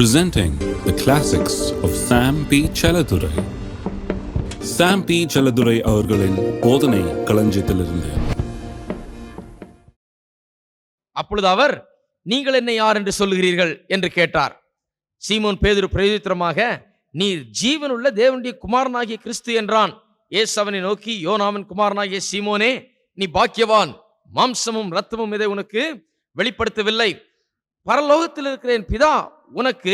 Presenting the classics of Sam P. Chaladurai. Sam P. Chaladurai அவர்களின் போதனை களஞ்சியத்திலிருந்து. அப்பொழுது அவர், நீங்கள் என்னை யார் என்று சொல்லுகிறீர்கள் என்று கேட்டார். சீமோன் பேதுரு பிரதியுத்தரமாக, நீர் ஜீவனுள்ள தேவனுடைய குமாரனாகிய கிறிஸ்து என்றான். இயேசு அவனை நோக்கி, யோனாவின் குமாரனாகிய சீமோனே, நீ பாக்கியவான், மாம்சமும் இரத்தமும் இதை உனக்கு வெளிப்படுத்தவில்லை, பரலோகத்தில் இருக்கிற என் பிதா உனக்கு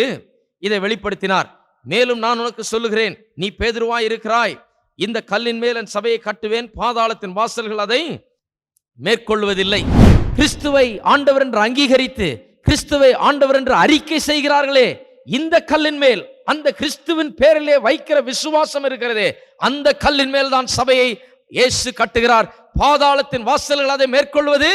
இதை வெளிப்படுத்தினார். மேலும் நான் உனக்கு சொல்லுகிறேன், நீ பேதுருவாய் இருக்கிறாய், இந்த கல்லின் மேல் என் சபையை கட்டுவேன், பாதாளத்தின் வாசல்கள் அதை மேற்கொள்வதில்லை. கிறிஸ்துவை ஆண்டவர் என்று அங்கீகரித்து கிறிஸ்துவை ஆண்டவர் என்று அறிக்கை செய்கிறார்களே, இந்த கல்லின் மேல், அந்த கிறிஸ்துவின் பேரிலே வைக்கிற விசுவாசம் இருக்கிறதே, அந்த கல்லின் மேல் தான் சபையை இயேசு கட்டுகிறார். பாதாளத்தின் வாசல்கள் அதை மேற்கொள்வது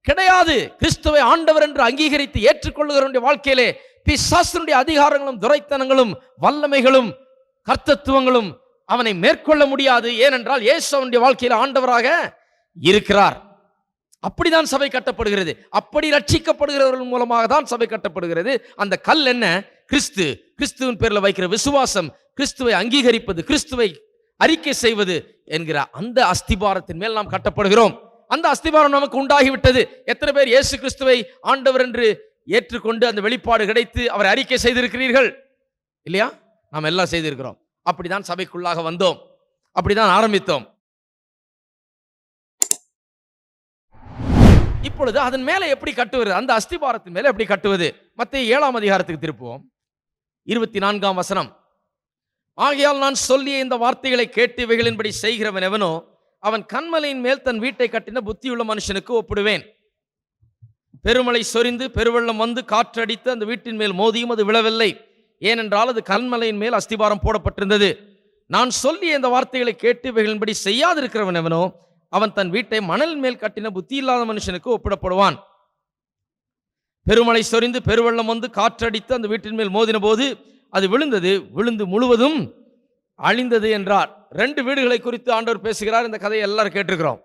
கிடையாது. கிறிஸ்துவை ஆண்டவர் என்று அங்கீகரித்து ஏற்றுக்கொள்ளுகிற வாழ்க்கையிலே பிசாசினுடைய அதிகாரங்களும் துரைத்தனங்களும் வல்லமைகளும் கர்த்தத்துவங்களும் அவனை மேற்கொள்ள முடியாது. ஏனென்றால் இயேசு அவனுடைய வாழ்க்கையில் ஆண்டவராக இருக்கிறார். அப்படிதான் சபை கட்டப்படுகிறது. அப்படி ரட்சிக்கப்படுகிறவர்கள் மூலமாக தான் சபை கட்டப்படுகிறது. அந்த கல் என்ன? கிறிஸ்து. கிறிஸ்துவின் பேரில் வைக்கிற விசுவாசம், கிறிஸ்துவை அங்கீகரிப்பது, கிறிஸ்துவை அறிக்கை செய்வது என்கிற அந்த அஸ்திபாரத்தின் மேல் நாம் கட்டப்படுகிறோம். அந்த அஸ்திபாரம் நமக்கு உண்டாகிவிட்டது. எத்தனை பேர் இயேசு கிறிஸ்துவை ஆண்டவர் என்று ஏற்றுக்கொண்டு அந்த வெளிப்பாடு கிடைத்து அவரை அறிக்கை செய்திருக்கிறீர்கள்? இல்லையா? நாம் எல்லாம் செய்திருக்கிறோம். அப்படிதான் சபைக்குள்ளாக வந்தோம், அப்படிதான் ஆரம்பித்தோம். இப்பொழுது அதன் மேலே எப்படி கட்டுவது? அந்த அஸ்திபாரத்தின் மேலே எப்படி கட்டுவது? மத்தேயு 7ஆம் அதிகாரத்துக்கு திருப்புவோம். 24ஆம் வசனம். ஆகையால் நான் சொல்லிய இந்த வார்த்தைகளை கேட்டு இவைகளின்படி செய்கிறவன் எவனோ அவன் கன்மலையின் மேல் தன் வீட்டை கட்டின புத்தியுள்ள மனுஷனுக்கு ஒப்பிடுவேன். பெருமழை சொரிந்து பெருவெள்ளம் வந்து காற்றடித்து அந்த வீட்டின் மேல் மோதியும் அது விழவில்லை, ஏனென்றால் அது கன்மலையின் மேல் அஸ்திபாரம் போடப்பட்டிருந்தது. நான் சொல்லிய இந்த வார்த்தைகளை கேட்டு இவைகளின்படி செய்யாதிருக்கிறவன் எவனோ அவன் தன் வீட்டை மணலின் மேல் கட்டின புத்தி இல்லாத மனுஷனுக்கு ஒப்பிடப்படுவான். பெருமழை சொரிந்து பெருவெள்ளம் வந்து காற்றடித்து அந்த வீட்டின் மேல் மோதின போது அது விழுந்தது, விழுந்து முழுவதும் அழிந்தது என்றார். 2 வீடுகளை குறித்து ஆண்டவர் பேசுகிறார். இந்த கதையை எல்லாரும் கேட்டிருக்கிறோம்.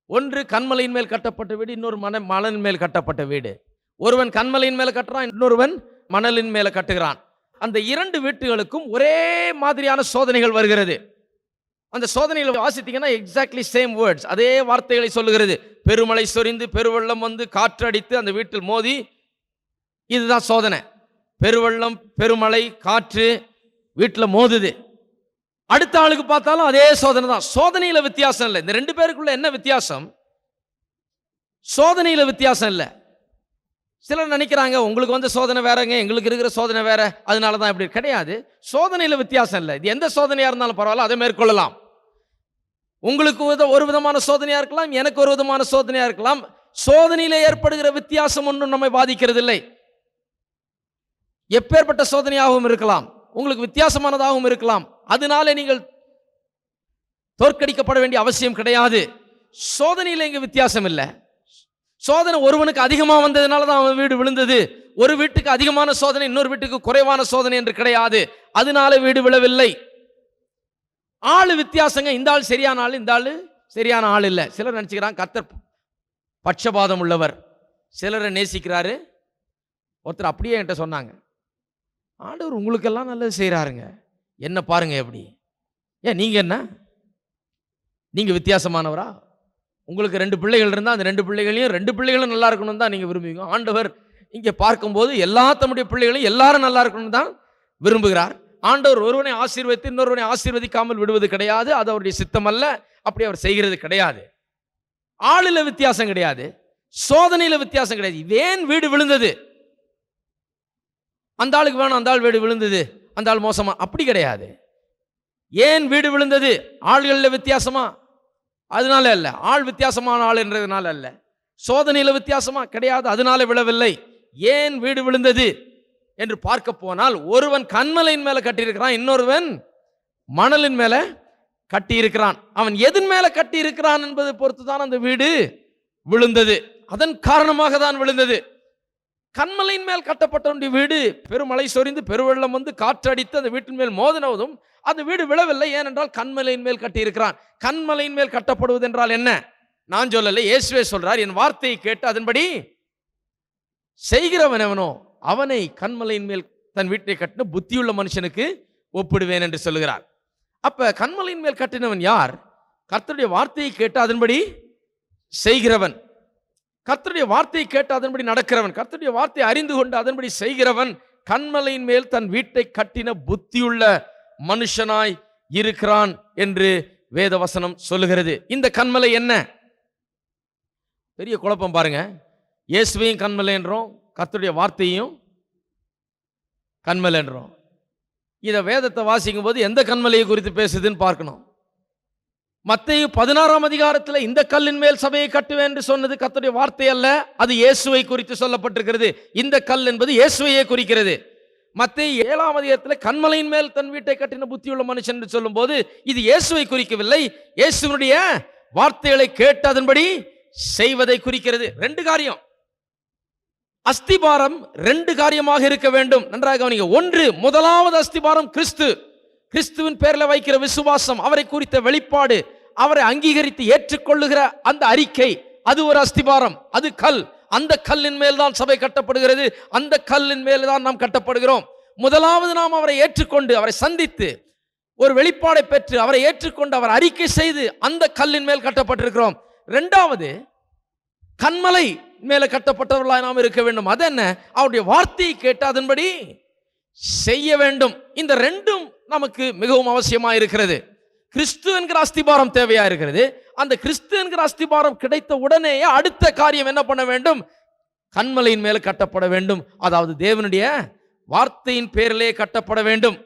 ஒன்று கன்மலையின் மேல் கட்டப்பட்ட வீடு, இன்னொரு மணலின் மேல் கட்டப்பட்ட வீடு. ஒருவன் கன்மலையின் மேல கட்டுறான், இன்னொருவன் மணலின் மேல கட்டுகிறான். அந்த 2 வீட்டுகளுக்கும் ஒரே மாதிரியான சோதனைகள் வருகிறது. அந்த சோதனைகளை வாசித்தீங்கன்னா எக்ஸாக்ட்லி சேம் வேர்ட்ஸ், அதே வார்த்தைகளை சொல்லுகிறது. பெருமழை சொரிந்து பெருவெள்ளம் வந்து காற்றடித்து அந்த வீட்டில் மோதி, இதுதான் சோதனை. பெருவெள்ளம், பெருமழை, காற்று வீட்டில் மோதுது. அடுத்த ஆளுக்கு பார்த்தாலும் அதே சோதனை தான். சோதனையில வித்தியாசம் இல்லை. இந்த 2 பேருக்குள்ள என்ன வித்தியாசம்? சோதனையில வித்தியாசம் இல்லை. சிலர் நினைக்கிறாங்க உங்களுக்கு வந்து சோதனை வேறங்க, எங்களுக்கு இருக்கிற சோதனை வேற, அதனால தான் இப்படி. கிடையாது. சோதனையில வித்தியாசம் இல்லை. இது எந்த சோதனையா இருந்தாலும் பரவாயில்ல, அதை மேற்கொள்ளலாம். உங்களுக்கு ஒரு விதமான சோதனையா இருக்கலாம், எனக்கு ஒரு விதமான சோதனையா இருக்கலாம். சோதனையில ஏற்படுகிற வித்தியாசம் ஒன்றும் நம்மை பாதிக்கிறது இல்லை. எப்பேற்பட்ட சோதனையாகவும் இருக்கலாம், உங்களுக்கு வித்தியாசமானதாகவும் இருக்கலாம். அதனால நீங்கள் தோற்கடிக்கப்பட வேண்டிய அவசியம் கிடையாது. சோதனையில் இங்க வித்தியாசம் இல்லை. சோதனை ஒருவனுக்கு அதிகமாக வந்ததுனால தான் அவன் வீடு விழுந்தது. ஒரு வீட்டுக்கு அதிகமான சோதனை, இன்னொரு வீட்டுக்கு குறைவான சோதனை என்று கிடையாது. அதனால வீடு விழவில்லை. ஆளு வித்தியாசங்க. இந்த ஆள் சரியான ஆள், இந்த ஆள் சரியான ஆள் இல்லை. சிலர் நினைச்சுக்கிறாங்க கர்த்தர் பட்சபாதம் உள்ளவர், சிலரை நேசிக்கிறாரு. ஒருத்தர் அப்படியே என்கிட்ட சொன்னாங்க, ஆண்டவர் உங்களுக்கெல்லாம் நல்லது செய்கிறாருங்க, என்ன பாருங்க எப்படி. ஏன் நீங்க என்ன, நீங்க வித்தியாசமானவரா? உங்களுக்கு 2 பிள்ளைகள் இருந்தால் அந்த 2 பிள்ளைகளையும் 2 பிள்ளைகளும் நல்லா இருக்கணும் தான் நீங்க விரும்புவீங்க. ஆண்டவர் இங்கே பார்க்கும்போது எல்லா தம்முடைய பிள்ளைகளையும் எல்லாரும் நல்லா இருக்கணும் தான் விரும்புகிறார். ஆண்டவர் ஒருவனை ஆசீர்வதித்து இன்னொருவனை ஆசீர்வதிக்காமல் விடுவது கிடையாது. அது அவருடைய சித்தம் அல்ல. அப்படி அவர் செய்கிறது கிடையாது. ஆளில வித்தியாசம் கிடையாது, சோதனையில வித்தியாசம் கிடையாது. ஏன் வீடு விழுந்தது? அந்த ஆளுக்கு வேணும், அந்த ஆள் வீடு விழுந்தது, அந்த ஆள் மோசமா, அப்படி கிடையாது. ஏன் வீடு விழுந்தது? ஆள்களில் வித்தியாசமா? அதனால அல்ல. ஆள் வித்தியாசமான ஆள் என்றதுனால அல்ல. சோதனையில வித்தியாசமா? கிடையாது, அதனால விழவில்லை. ஏன் வீடு விழுந்தது என்று பார்க்க போனால், ஒருவன் கன்மலையின் மேல கட்டியிருக்கிறான், இன்னொருவன் மணலின் மேல கட்டியிருக்கிறான். அவன் எதன் மேல கட்டி இருக்கிறான் என்பதை பொறுத்துதான் அந்த வீடு விழுந்தது. அதன் காரணமாக தான் விழுந்தது. கன்மலையின் மேல் கட்டப்பட்ட வீடு பெருமழை சொரிந்து பெருவெள்ளம் வந்து காற்றடித்து அந்த வீட்டின் மேல் மோதினதும் அந்த வீடு விழவில்லை. ஏனென்றால் கன்மலையின் மேல் கட்டி இருக்கிறான். கன்மலையின் மேல் கட்டப்படுவது என்றால் என்ன? நான் சொல்லலை, இயேசுவே சொல்றார், என் வார்த்தையை கேட்டு அதன்படி செய்கிறவன் எவனோ அவனை கன்மலையின் மேல் தன் வீட்டை கட்டின புத்தியுள்ள மனுஷனுக்கு ஒப்பிடுவேன் என்று சொல்லுகிறார். அப்ப கன்மலையின் மேல் கட்டினவன் யார்? கர்த்தருடைய வார்த்தையை கேட்டு அதன்படி செய்கிறவன், கர்த்தருடைய வார்த்தையை கேட்டு அதன்படி நடக்கிறவன், கர்த்தருடைய வார்த்தையை அறிந்து கொண்டு அதன்படி செய்கிறவன் கன்மலையின் மேல் தன் வீட்டை கட்டின புத்தியுள்ள மனுஷனாய் இருக்கிறான் என்று வேதவசனம் சொல்லுகிறது. இந்த கன்மலை என்ன? பெரிய குழப்பம் பாருங்க. இயேசுவையும் கன்மலை என்றோம், கர்த்தருடைய வார்த்தையும் கன்மலை என்றோம். இதை வேதத்தை வாசிக்கும் போது எந்த கன்மலையை குறித்து பேசுதுன்னு பார்க்கணும். மத்தேயு 16ஆம் அதிகாரத்தில் இந்த கல்லின் மேல் சபையை கட்டுவேன் என்று சொன்னது கர்த்தருடைய வார்த்தை அல்ல, அது இயேசுவை குறித்து சொல்லப்பட்டிருக்கிறது. இந்த கல் என்பது இயேசுவையே குறிக்கிறது. மத்தேயு 7ஆம் அதிகாரத்தில் கன்மலையின் மேல் தன் வீட்டை கட்டின புத்தியுள்ள மனுஷன் என்று சொல்லும் போது இது இயேசுவை குறிக்கவில்லை, இயேசுவினுடைய வார்த்தைகளை கேட்டு அதன்படி செய்வதை குறிக்கிறது. ரெண்டு காரியம். அஸ்திபாரம் ரெண்டு காரியமாக இருக்க வேண்டும். நன்றாக கவனிங்க. ஒன்று, முதலாவது அஸ்திபாரம் கிறிஸ்து, கிறிஸ்துவின் பேரில் வைக்கிற விசுவாசம், அவரை குறித்த வெளிப்பாடு, அவரை அங்கீகரித்து ஏற்றுக்கொள்ளுகிற அந்த அறிக்கை, அது ஒரு அஸ்திபாரம், அது கல். அந்த கல்லின் மேல் தான் சபை கட்டப்படுகிறது, அந்த கல்லின் மேல் தான் நாம் கட்டப்படுகிறோம். முதலாவது நாம் அவரை ஏற்றுக்கொண்டு அவரை சந்தித்து ஒரு வெளிப்பாடை பெற்று அவரை ஏற்றுக்கொண்டு அவர் அறிக்கை செய்து அந்த கல்லின் மேல் கட்டப்பட்டிருக்கிறோம். இரண்டாவது, கன்மலை மேல கட்டப்பட்டவர்களாய் நாம் இருக்க வேண்டும். அது என்ன? அவருடைய வார்த்தையை கேட்டு அதன்படி செய்ய வேண்டும். இந்த ரெண்டும் நமக்கு மிகவும் அவசியமா இருக்கிறது. கிறிஸ்து என்கிற அஸ்திபாரம் தேவையா இருக்கிறது. அந்த கிறிஸ்து என்கிற அஸ்திபாரம் கிடைத்த உடனே அடுத்த காரியம் என்ன பண்ண வேண்டும்? கன்மலையின் மேல கட்டப்பட வேண்டும். அதாவது தேவனுடைய வார்த்தையின் பேரிலே கட்டப்பட வேண்டும்.